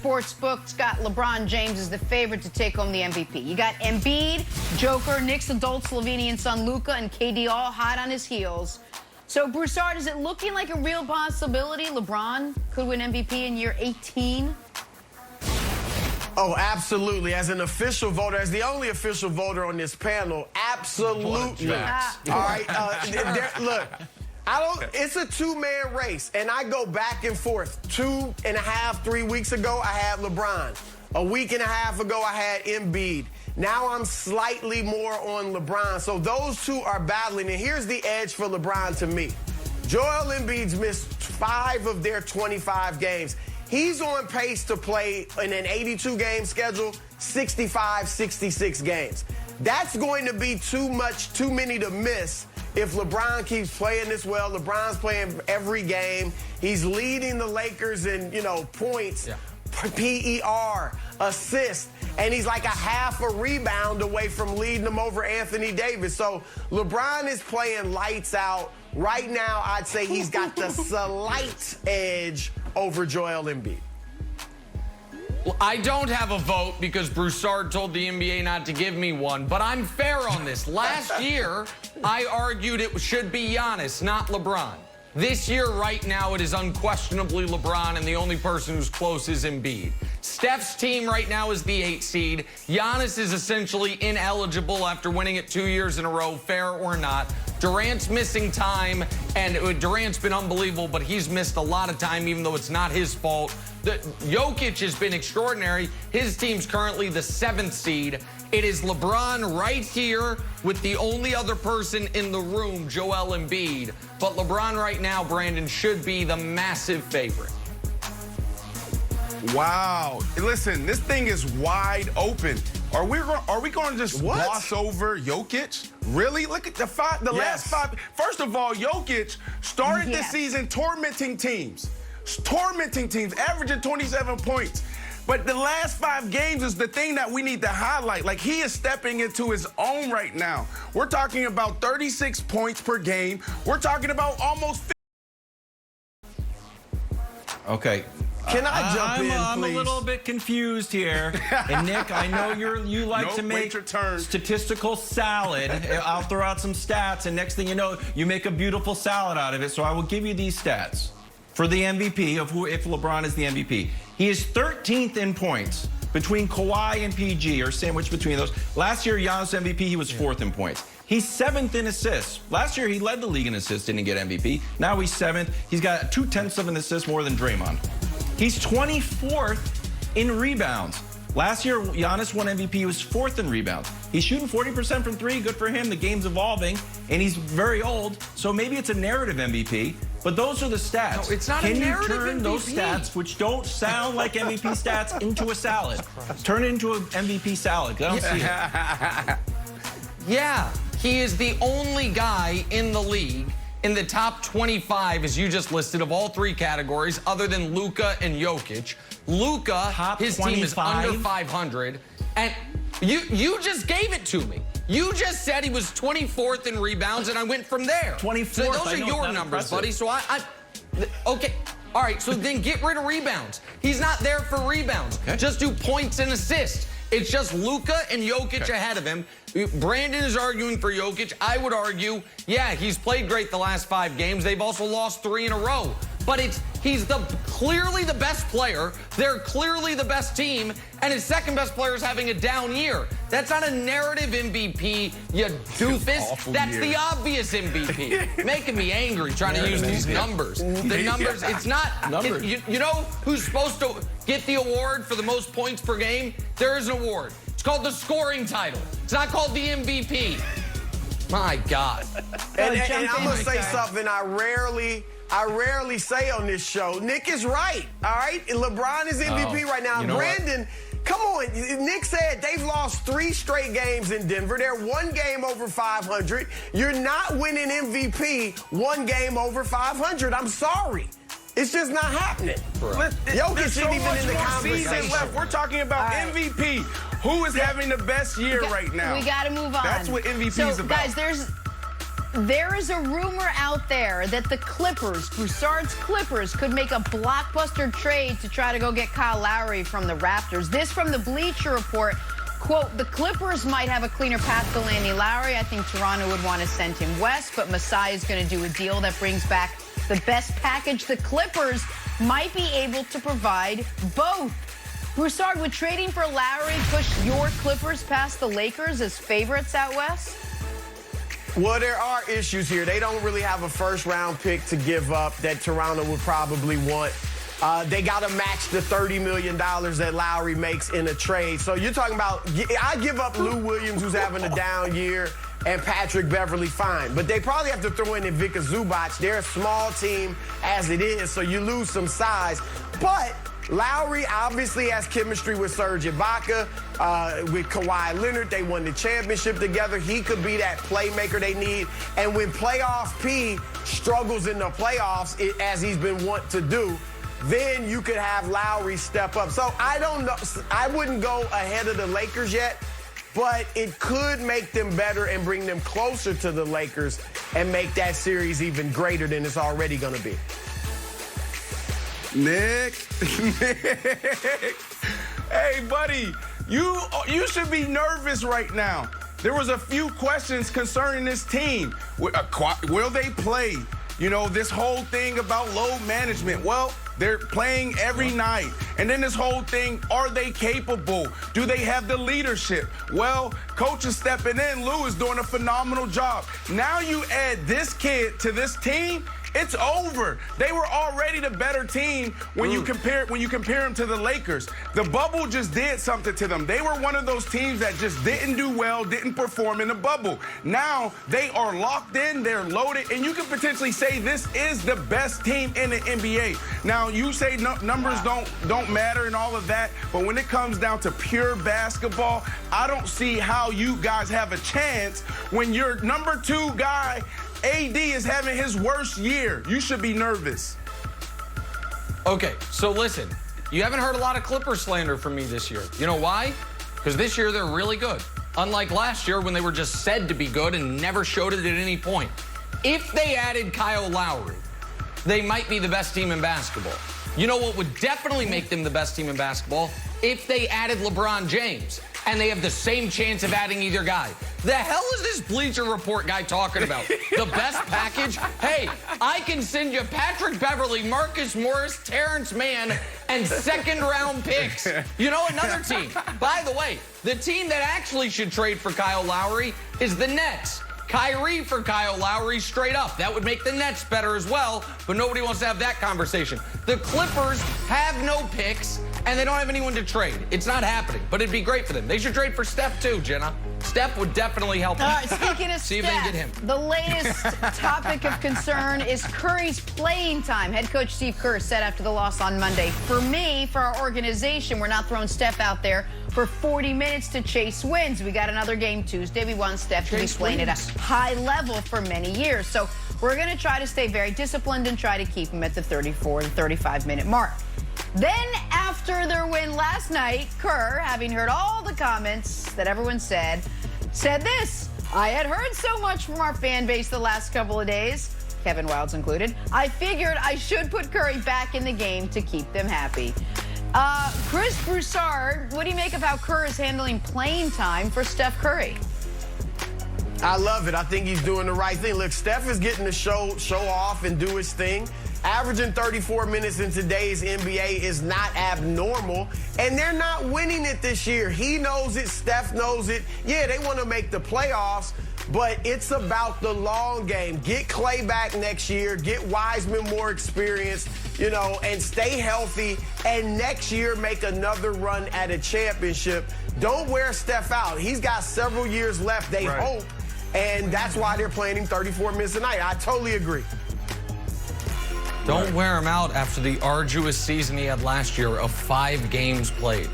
sports books got LeBron James as the favorite to take home the MVP. You got Embiid, Joker, Knicks adult Slovenian son Luka, and KD all hot on his heels. So, Broussard, is it looking like a real possibility LeBron could win MVP in year 18? Oh, absolutely. As an official voter, as the only official voter on this panel, absolutely. All right. Look, it's a two-man race, and I go back and forth. 2.5, 3 weeks ago, I had LeBron. A week and a half ago, I had Embiid. Now I'm slightly more on LeBron. So those two are battling, and here's the edge for LeBron to me. Joel Embiid's missed 5 of their 25 games. He's on pace to play in an 82-game schedule, 65, 66 games. That's going to be too many to miss if LeBron keeps playing this well. LeBron's playing every game. He's leading the Lakers in, points, PER, assists, and he's like a half a rebound away from leading them over Anthony Davis. So LeBron is playing lights out. Right now, I'd say he's got the slight edge over Joel Embiid. Well, I don't have a vote because Broussard told the NBA not to give me one, but I'm fair on this. Last year, I argued it should be Giannis, not LeBron. This year, right now, it is unquestionably LeBron, and the only person who's close is Embiid. Steph's team right now is the 8 seed. Giannis is essentially ineligible after winning it 2 years in a row, fair or not. Durant's missing time, and Durant's been unbelievable, but he's missed a lot of time, even though it's not his fault. Jokic has been extraordinary. His team's currently the 7th seed. It is LeBron right here with the only other person in the room, Joel Embiid. But LeBron right now, Brandon, should be the massive favorite. Wow. Listen, this thing is wide open. Are we going to just gloss over Jokic? Really? Look at the last 5. First of all, Jokic started the season tormenting teams, averaging 27 points. But the last 5 games is the thing that we need to highlight. Like, he is stepping into his own right now. We're talking about 36 points per game. We're talking about almost 50. Okay. Can I jump in, please? I'm a little bit confused here. And, Nick, I know you like to make statistical salad. I'll throw out some stats, and next thing you know, you make a beautiful salad out of it. So I will give you these stats for the MVP of if LeBron is the MVP. He is 13th in points between Kawhi and PG, or sandwiched between those. Last year, Giannis MVP, he was 4th in points. He's 7th in assists. Last year, he led the league in assists, didn't get MVP. Now he's 7th. He's got 0.2 of an assist more than Draymond. He's 24th in rebounds. Last year, Giannis won MVP. He was 4th in rebounds. He's shooting 40% from 3. Good for him. The game's evolving, and he's very old. So maybe it's a narrative MVP. But those are the stats. No, it's not a narrative MVP. Can you turn those stats, which don't sound like MVP stats, into a salad? Turn it into an MVP salad. I don't see it. Yeah, he is the only guy in the league in the top 25, as you just listed, of all 3 categories, other than Luka and Jokic. Luka, his team is under 500, and you just gave it to me. You just said he was 24th in rebounds, and I went from there. 24th. So those are your numbers, buddy. So okay. All right, so then get rid of rebounds. He's not there for rebounds. Okay. Just do points and assists. It's just Luka and Jokic ahead of him. Brandon is arguing for Jokic. I would argue, yeah, he's played great the last 5 games. They've also lost 3 in a row. But he's clearly the best player. They're clearly the best team. And his second best player is having a down year. That's not a narrative MVP, you doofus. That's the obvious MVP. Making me angry trying to use these numbers. The numbers, it's not. You know who's supposed to get the award for the most points per game? There is an award. It's called the scoring title. It's not called the MVP. My God. And I'm going to say something I rarely say on this show. Nick is right, all right? LeBron is MVP right now. Brandon, come on. Nick said they've lost 3 straight games in Denver. They're 1 game over 500. You're not winning MVP 1 game over 500. I'm sorry. It's just not happening. Jokic isn't even in the conversation. Left. We're talking about MVP. Who is having the best year right now? We got to move on. That's what MVP is about. Guys, there is a rumor out there that the Clippers, Broussard's Clippers, could make a blockbuster trade to try to go get Kyle Lowry from the Raptors. This from the Bleacher Report. Quote, the Clippers might have a cleaner path to landing Lowry. I think Toronto would want to send him west, but Masai is going to do a deal that brings back the best package. The Clippers might be able to provide both. Broussard, would trading for Lowry push your Clippers past the Lakers as favorites out west? Well, there are issues here. They don't really have a first-round pick to give up that Toronto would probably want. They got to match the $30 million that Lowry makes in a trade. So you're talking about, I give up Lou Williams, who's having a down year, and Patrick Beverly, fine. But they probably have to throw in Ivica Zubac. They're a small team as it is, so you lose some size. But Lowry obviously has chemistry with Serge Ibaka, with Kawhi Leonard. They won the championship together. He could be that playmaker they need. And when playoff P struggles in the playoffs, as he's been wont to do, then you could have Lowry step up. So I don't know. I wouldn't go ahead of the Lakers yet, but it could make them better and bring them closer to the Lakers and make that series even greater than it's already going to be. Nick. Hey, buddy, you should be nervous right now. There was a few questions concerning this team. Will they play? You know, this whole thing about load management. Well, they're playing every night. And then this whole thing, are they capable? Do they have the leadership? Well, coach is stepping in. Lou is doing a phenomenal job. Now you add this kid to this team, it's over. They were already the better team when you compare them to the Lakers. The bubble just did something to them. They were one of those teams that just didn't do well, didn't perform in the bubble. Now they are locked in, they're loaded, and you can potentially say this is the best team in the NBA. Now you say numbers don't matter and all of that, but when it comes down to pure basketball, I don't see how you guys have a chance when your number 2 guy, AD, is having his worst year. You should be nervous. Okay, so listen, you haven't heard a lot of Clipper slander from me this year. You know why? Because this year they're really good. Unlike last year when they were just said to be good and never showed it at any point. If they added Kyle Lowry, they might be the best team in basketball. You know what would definitely make them the best team in basketball? If they added LeBron James, and they have the same chance of adding either guy. The hell is this Bleacher Report guy talking about? The best package? Hey, I can send you Patrick Beverly, Marcus Morris, Terrence Mann, and second-round picks. You know, another team. By the way, the team that actually should trade for Kyle Lowry is the Nets. Kyrie for Kyle Lowry straight up. That would make the Nets better as well, but nobody wants to have that conversation. The Clippers have no picks, and they don't have anyone to trade. It's not happening, but it'd be great for them. They should trade for Steph too, Jenna. Steph would definitely help them. All right, speaking of See if they can get him. The latest topic of concern is Curry's playing time. Head coach Steve Kerr said after the loss on Monday, for me, for our organization, we're not throwing Steph out there for 40 minutes to chase wins. We got another game Tuesday. We want Steph to be playing at a high level for many years. So we're going to try to stay very disciplined and try to keep him at the 34 to 35-minute mark. Then, after their win last night, Kerr, having heard all the comments that everyone said this: I had heard so much from our fan base the last couple of days, Kevin Wildes included. I figured I should put Curry back in the game to keep them happy. Chris Broussard, what do you make of how Kerr is handling playing time for Steph Curry? I love it. I think he's doing the right thing. Look, Steph is getting to show off and do his thing. Averaging 34 minutes in today's NBA is not abnormal, and they're not winning it this year. He knows it. Steph knows it. Yeah, they want to make the playoffs, but it's about the long game. Get Clay back next year. Get Wiseman more experience, you know, and stay healthy. And next year, make another run at a championship. Don't wear Steph out. He's got several years left, they hope, and that's why they're playing him 34 minutes a night. I totally agree. Don't wear him out after the arduous season he had last year of 5 games played.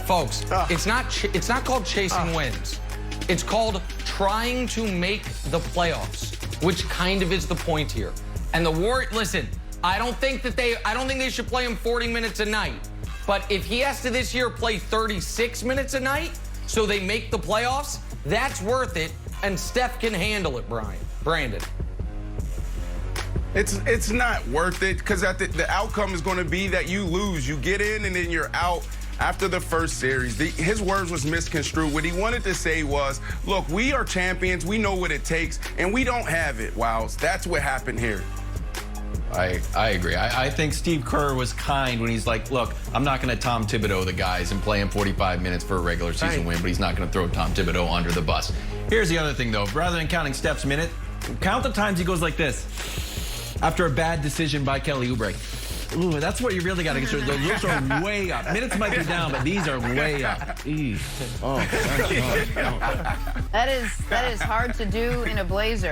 Folks, it's not called chasing wins. It's called trying to make the playoffs, which kind of is the point here. And the Warriors, listen, I don't think they should play him 40 minutes a night. But if he has to this year play 36 minutes a night so they make the playoffs, that's worth it. and Steph can handle it, Brandon. It's not worth it because the outcome is going to be that you lose. You get in and then you're out after the first series. His words was misconstrued. What he wanted to say was, look, we are champions. We know what it takes, and we don't have it, Wiles. That's what happened here. I agree. I think Steve Kerr was kind when he's like, look, I'm not going to Tom Thibodeau the guys and play him 45 minutes for a regular season win, but he's not going to throw Tom Thibodeau under the bus. Here's the other thing, though. Rather than counting Steph's minute, count the times he goes like this after a bad decision by Kelly Oubre. Ooh, that's what you really got to consider. Those are way up. Minutes might be down, but these are way up. Oh, that is hard to do in a Blazer.